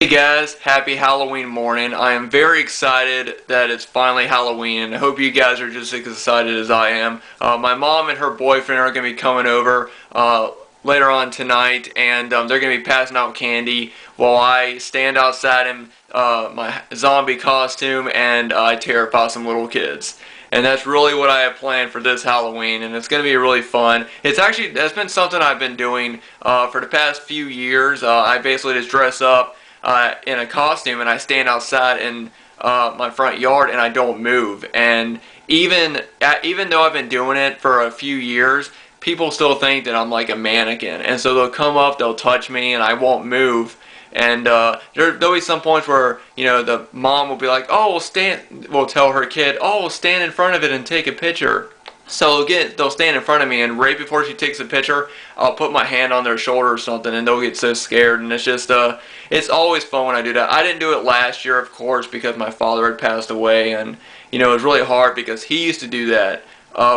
Hey guys, happy Halloween morning. I am very excited that it's finally Halloween, and I hope you guys are just as excited as I am. My mom and her boyfriend are going to be coming over later on tonight, and they're going to be passing out candy while I stand outside in my zombie costume and I terrify some little kids. And that's really what I have planned for this Halloween, and it's going to be really fun. That's been something I've been doing for the past few years. I basically just dress up in a costume and I stand outside in my front yard and I don't move. And even though I've been doing it for a few years, people still think that I'm like a mannequin. And so they'll come up, they'll touch me, and I won't move. And there'll be some points where the mom will be like, "Oh, we'll tell her kid, oh, we'll stand in front of it and take a picture." So they'll stand in front of me, and right before she takes a picture, I'll put my hand on their shoulder or something, and they'll get so scared. And it's always fun when I do that. I didn't do it last year, of course, because my father had passed away, and it was really hard because he used to do that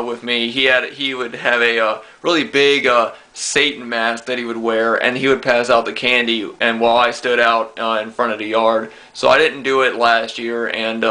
with me. He would have a really big Satan mask that he would wear, and he would pass out the candy, and while I stood out in front of the yard. So I didn't do it last year, and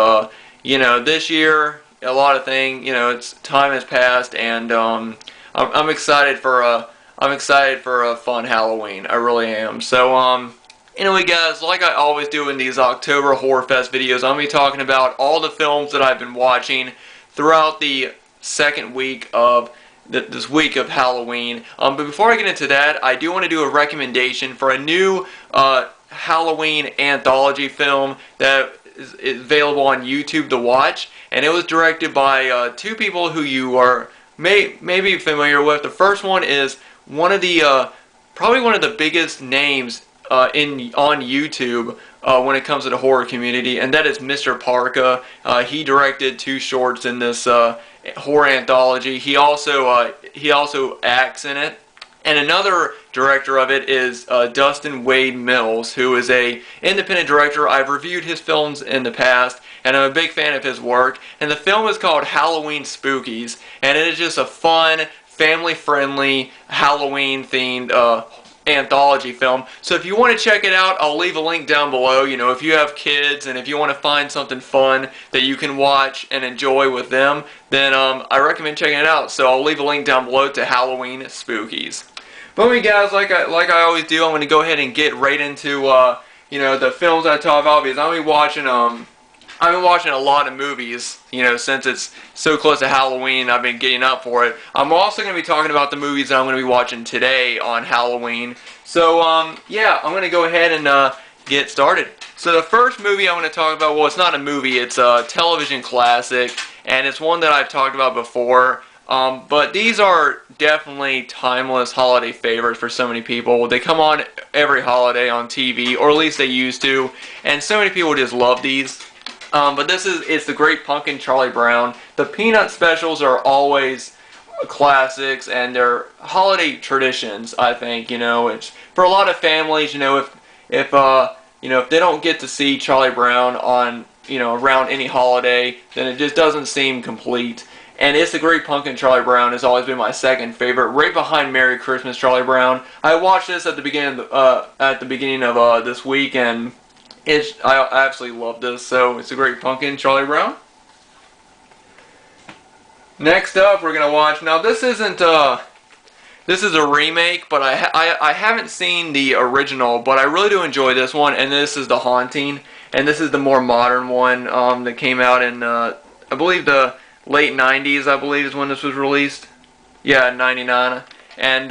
this year, a lot of things, time has passed, and I'm excited for a fun Halloween. I really am. So anyway, guys, like I always do in these October Horror Fest videos, I'm gonna be talking about all the films that I've been watching throughout the second week of this week of Halloween. But before I get into that, I do want to do a recommendation for a new Halloween anthology film that is available on YouTube to watch, and it was directed by two people who you are maybe familiar with. The first one is probably one of the biggest names on YouTube when it comes to the horror community, and that is Mr. Parka. He directed two shorts in this horror anthology. He also acts in it. And another director of it is Dustin Wade Mills, who is a independent director. I've reviewed his films in the past, and I'm a big fan of his work. And the film is called Halloween Spookies, and it is just a fun, family-friendly, Halloween-themed anthology film. So if you want to check it out, I'll leave a link down below. If you have kids and if you want to find something fun that you can watch and enjoy with them, then I recommend checking it out. So I'll leave a link down below to Halloween Spookies. But anyway, guys, like I always do, I'm going to go ahead and get right into the films I talk about, because I've been watching a lot of movies, since it's so close to Halloween. I've been getting up for it. I'm also going to be talking about the movies that I'm going to be watching today on Halloween. So, yeah, I'm going to go ahead and get started. So the first movie I'm going to talk about, well, it's not a movie, it's a television classic, and it's one that I've talked about before. But these are definitely timeless holiday favorites for so many people. They come on every holiday on TV, or at least they used to, and so many people just love these. But it's The Great Pumpkin, Charlie Brown. The Peanut specials are always classics, and they're holiday traditions, I think. It's for a lot of families, if they don't get to see Charlie Brown on, around any holiday, then it just doesn't seem complete. And It's the Great Pumpkin, Charlie Brown has always been my second favorite, right behind Merry Christmas, Charlie Brown. I watched this at the beginning of this week, and I absolutely love this. So It's the Great Pumpkin, Charlie Brown. Next up, we're gonna watch. Now this is a remake, but I haven't seen the original, but I really do enjoy this one. And this is The Haunting, and this is the more modern one that came out in I believe the late 90s. I believe is when this was released. Yeah, 99. And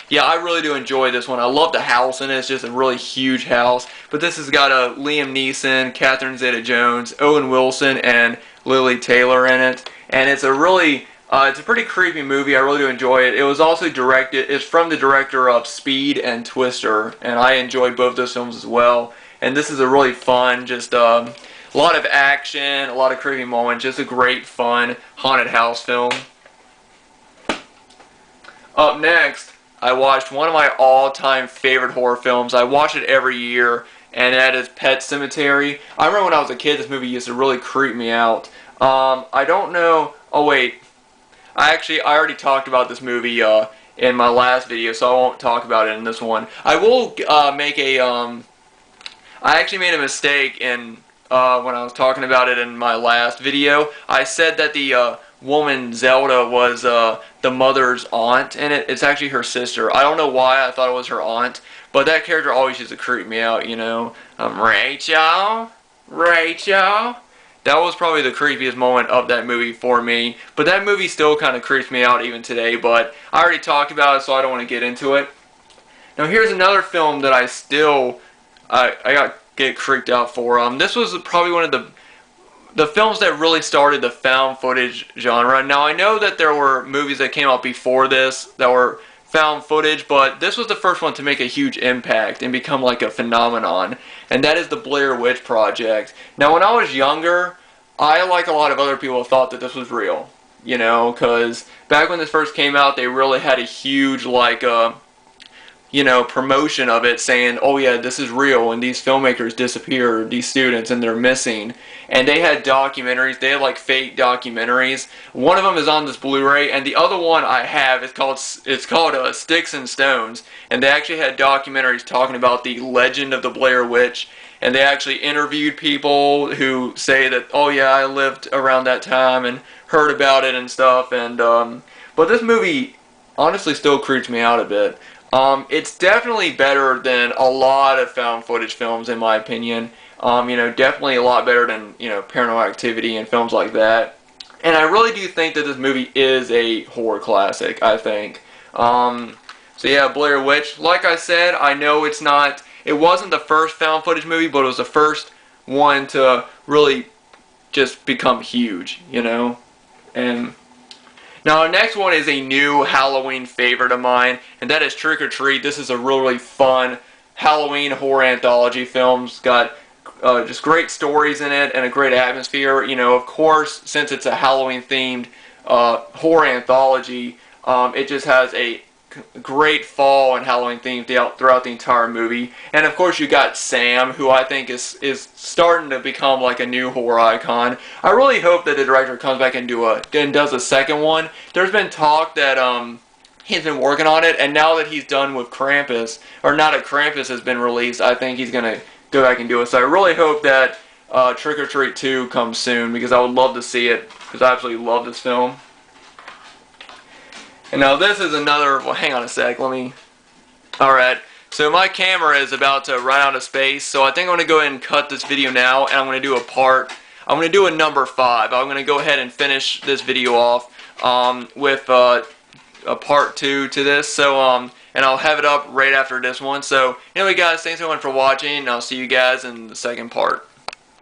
yeah, I really do enjoy this one. I love the house in it. It's just a really huge house. But this has got Liam Neeson, Catherine Zeta-Jones, Owen Wilson, and Lily Taylor in it. And it's it's a pretty creepy movie. I really do enjoy it. It was also it's from the director of Speed and Twister, and I enjoyed both those films as well. And this is a really fun, just a lot of action, a lot of creepy moments, just a great fun haunted house film. Up next, I watched one of my all-time favorite horror films. I watch it every year, and that is Pet Sematary. I remember when I was a kid, this movie used to really creep me out. I don't know. Oh wait, I already talked about this movie in my last video, so I won't talk about it in this one. I will make a I actually made a mistake in when I was talking about it in my last video. I said that the woman Zelda was the mother's aunt in it. It's actually her sister. I don't know why I thought it was her aunt, but that character always used to creep me out, you know. Rachel? Rachel? That was probably the creepiest moment of that movie for me. But that movie still kind of creeps me out even today, but I already talked about it, so I don't want to get into it. Now here's another film that I got get creeped out for. This was probably one of the films that really started the found footage genre. Now I know that there were movies that came out before this that were found footage, but this was the first one to make a huge impact and become like a phenomenon, and that is the Blair Witch Project. Now when I was younger, I, like a lot of other people, thought that this was real, you know, because back when this first came out, they really had a huge like you know, promotion of it, saying, oh yeah, this is real, and these filmmakers disappear, these students, and they're missing. And they had documentaries, they had like fake documentaries. One of them is on this Blu-ray, and the other one I have is called Sticks and Stones, and they actually had documentaries talking about the legend of the Blair Witch, and they actually interviewed people who say that, oh yeah, I lived around that time and heard about it and stuff, and but this movie honestly still creeps me out a bit. It's definitely better than a lot of found footage films, in my opinion. You know, definitely a lot better than, you know, Paranormal Activity and films like that. And I really do think that this movie is a horror classic, I think. So yeah, Blair Witch. Like I said, I know it wasn't the first found footage movie, but it was the first one to really just become huge, you know? And now, our next one is a new Halloween favorite of mine, and that is Trick or Treat. This is a really fun Halloween horror anthology film. It's got just great stories in it and a great atmosphere. You know, of course, since it's a Halloween-themed horror anthology, it just has a great fall and Halloween theme throughout the entire movie. And of course you got Sam, who I think is starting to become like a new horror icon. I really hope that the director comes back and does a second one. There's been talk that he's been working on it, and now that he's done with Krampus, or now that Krampus has been released, I think he's gonna go back and do it. So I really hope that Trick or Treat 2 comes soon, because I would love to see it, because I absolutely love this film. And now this is another, well, hang on a sec, alright, so my camera is about to run out of space, so I think I'm going to go ahead and cut this video now, and I'm going to do a number 5. I'm going to go ahead and finish this video off with a part 2 to this, so, and I'll have it up right after this one. So, anyway guys, thanks everyone for watching, and I'll see you guys in the second part.